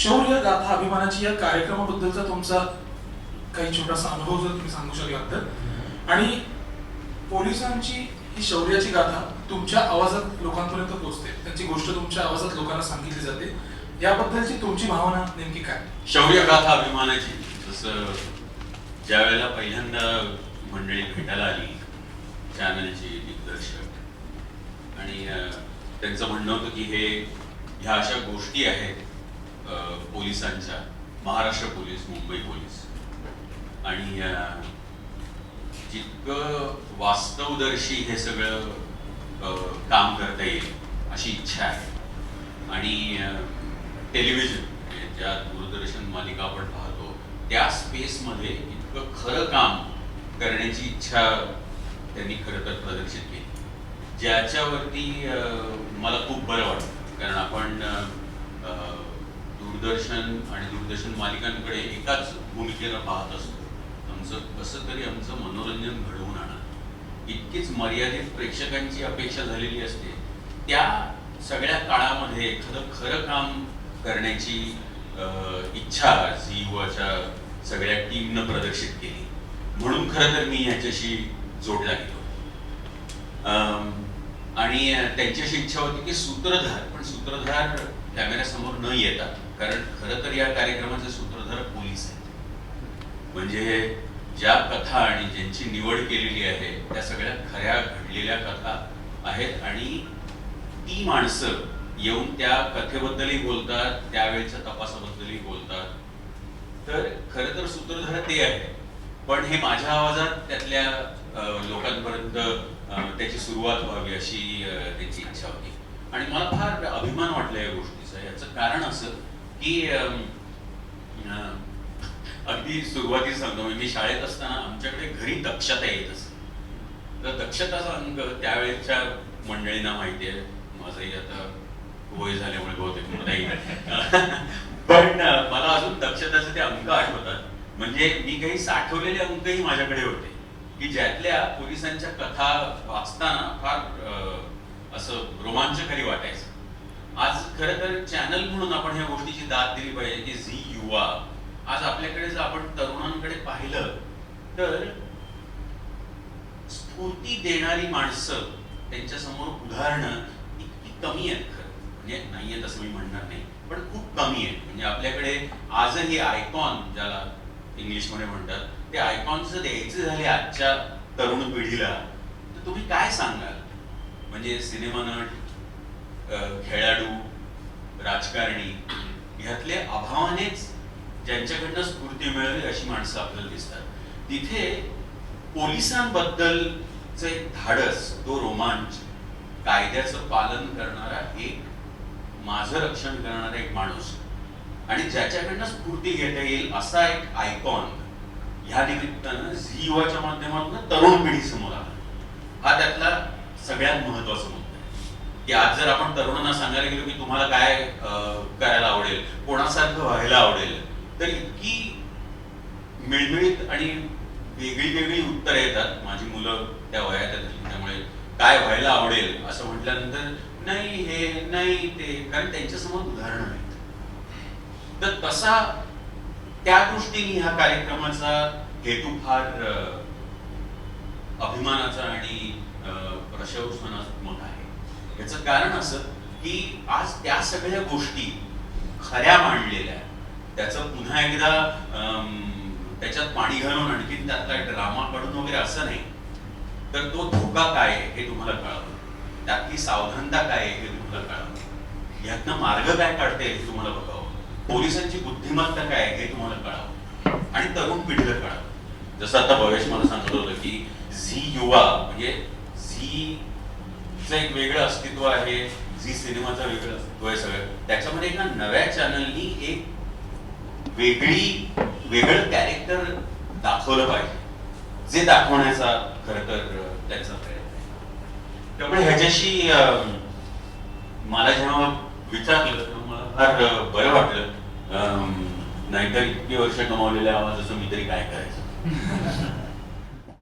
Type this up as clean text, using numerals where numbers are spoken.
शौर्य गाथा अभिमानाची या कार्यक्रमाबद्दलचा तुमचा काही छोटासा अनुभव जर तुम्ही सांगू शकलात तर, आणि पोलिसांची ही शौर्याची गाथा तुमच्या आवाजात लोकांपर्यंत पोहोचते, त्यांची गोष्ट तुमच्या आवाजात लोकांना सांगितली जाते, याबद्दलची तुमची भावना नेमकी काय? शौर्य गाथा अभिमानाची, जसं ज्या वेळेला पहिल्यांदा मंडळी भेटायला आली, चॅनलची दिग्दर्शक, आणि त्यांचं म्हणणं होतं की ह्या अशा गोष्टी आहेत पोलिसांच्या, महाराष्ट्र पोलीस, मुंबई पोलीस, आणि जितकं वास्तवदर्शी हे सगळं काम करता येईल अशी इच्छा आहे. आणि टेलिव्हिजन, ज्या दूरदर्शन मालिका आपण पाहतो त्या स्पेसमध्ये इतकं खरं काम करण्याची इच्छा त्यांनी खरं तर प्रदर्शित केली, ज्याच्यावरती मला खूप बरं वाटतं. कारण आपण दूरदर्शन आणि दूरदर्शन मालिकांकडे एकाच भूमिकेला पाहत असतो. कसं तरी आमचं मनोरंजन घडवून आणा, इतकीच मर्यादित प्रेक्षकांची अपेक्षा झालेली असते. त्या सगळ्या काळामध्ये एखादं खरं काम करण्याची इच्छा झी युवाच्या सगळ्या टीमनं प्रदर्शित केली, म्हणून खरं तर मी ह्याच्याशी जोडला गेलो. आणि त्यांच्याशी इच्छा होती की सूत्रधार, पण सूत्रधार कॅमेऱ्यासमोर न येतात, कारण खरं तर या कार्यक्रमाचे सूत्रधार पोलीस आहेत. म्हणजे ज्या कथा आणि ज्यांची निवड केलेली आहे त्या सगळ्या खऱ्या घडलेल्या कथा आहेत, आणि ती माणसं येऊन त्या कथेबद्दलही बोलतात, त्यावेळेच्या तपासाबद्दलही बोलतात. तर खरं तर सूत्रधार ते आहे, पण हे माझ्या आवाजात त्यातल्या लोकांपर्यंत त्याची सुरुवात व्हावी अशी त्याची इच्छा होती. आणि मला फार अभिमान वाटला या गोष्टीचा. याचं कारण असं की अगदी सुरुवातीला सांगतो, मी शाळेत असताना आमच्याकडे घरी दक्षता येत असते. तर दक्षताचा अंक त्यावेळेच्या मंडळींना माहिती आहे, माझंही आता वय झाल्यामुळे बहुतेक म्हणता येईल, पण मला अजून दक्षताचे ते अंक आठवतात. म्हणजे मी काही साठवलेले अंकही माझ्याकडे होते की ज्यातल्या पोलिसांच्या कथा वाचताना फार असं रोमांचकारी वाटायचं. आज खरं तर चॅनल म्हणून आपण ह्या गोष्टीची दाद दिली पाहिजे की झी युवा, आज आपल्याकडे जर आपण तरुणांकडे पाहिलं तर स्फूर्ती देणारी माणसं, त्यांच्यासमोर उदाहरणं इतकी कमी आहेत. खरं म्हणजे नाही आहेत असं मी म्हणणार नाही, पण खूप कमी आहेत. म्हणजे आपल्याकडे आजही आयकॉन, ज्याला इंग्लिशमध्ये म्हणतात, ते आयकॉन्स द्यायचे झाले आजच्या तरुण पिढीला तर तुम्ही काय सांगाल? म्हणजे सिनेमा नट, खेळाडू, राजकारणी ह्यातले अभावानेच ज्यांच्याकडनं स्फूर्ती मिळाली अशी माणसं आपल्याला दिसतात. तिथे पोलिसांबद्दलचं एक धाडस, तो रोमांच, कायद्याचं पालन करणारा एक, माझं रक्षण करणारा एक माणूस, आणि ज्याच्याकडनं स्फूर्ती घेता येईल असा एक आयकॉन ह्या निमित्तानं झी युवाच्या माध्यमातून तरुण पिढी समोर आला. हा त्यातला सगळ्यात महत्वाचा मुद्दा आहे की आज जर आपण तरुणांना सांगायला गेलो की तुम्हाला काय करायला आवडेल, कोणासारखं व्हायला आवडेल, तर इतकी मिळमिळीत आणि वेगळी वेगळी उत्तरं येतात. माझी मुलं त्या वयात आहेत, त्यामुळे काय व्हायला आवडेल असं म्हटल्यानंतर नाही हे नाही ते, कारण त्यांच्यासमोर उदाहरणं आहेत. तर तसा त्या दृष्टीने ह्या कार्यक्रमाचा हेतू फार अभिमानाचा आणि प्रशंसनात्मक आहे. याचं कारण असं की आज त्या सगळ्या गोष्टी खऱ्या मांडलेल्या, त्याचं पुन्हा एकदा त्याच्यात पाणी घालून आणखी त्यातला ड्रामा काढून वगैरे असं नाही, तर तो धोका काय आहे हे तुम्हाला कळावं, त्यातली सावधानता काय आहे हे तुम्हाला कळावं, ह्यातनं मार्ग काय काढता येईल हे तुम्हाला बघावं, पोलिसांची बुद्धिमत्ता काय आहे हे तुम्हाला कळावं, आणि तरुण पिढीला कळावं. जसं आता भवेश मला सांगत होतं की झी युवा म्हणजे झीचं एक वेगळं अस्तित्व आहे, झी सिनेमाचं वेगळं अस्तित्व आहे सगळं, त्याच्यामध्ये एका नव्या चॅनलनी एक वेगळं कॅरेक्टर दाखवलं पाहिजे, जे दाखवण्याचा खरं तर त्यांचा प्रयत्न आहे. त्यामुळे ह्याच्याशी मला जेव्हा विचारलं तेव्हा मला फार बरं वाटलं. नाहीतर इतकी वर्ष कमावलेल्या आवाजाचं मी तरी काय करायचं.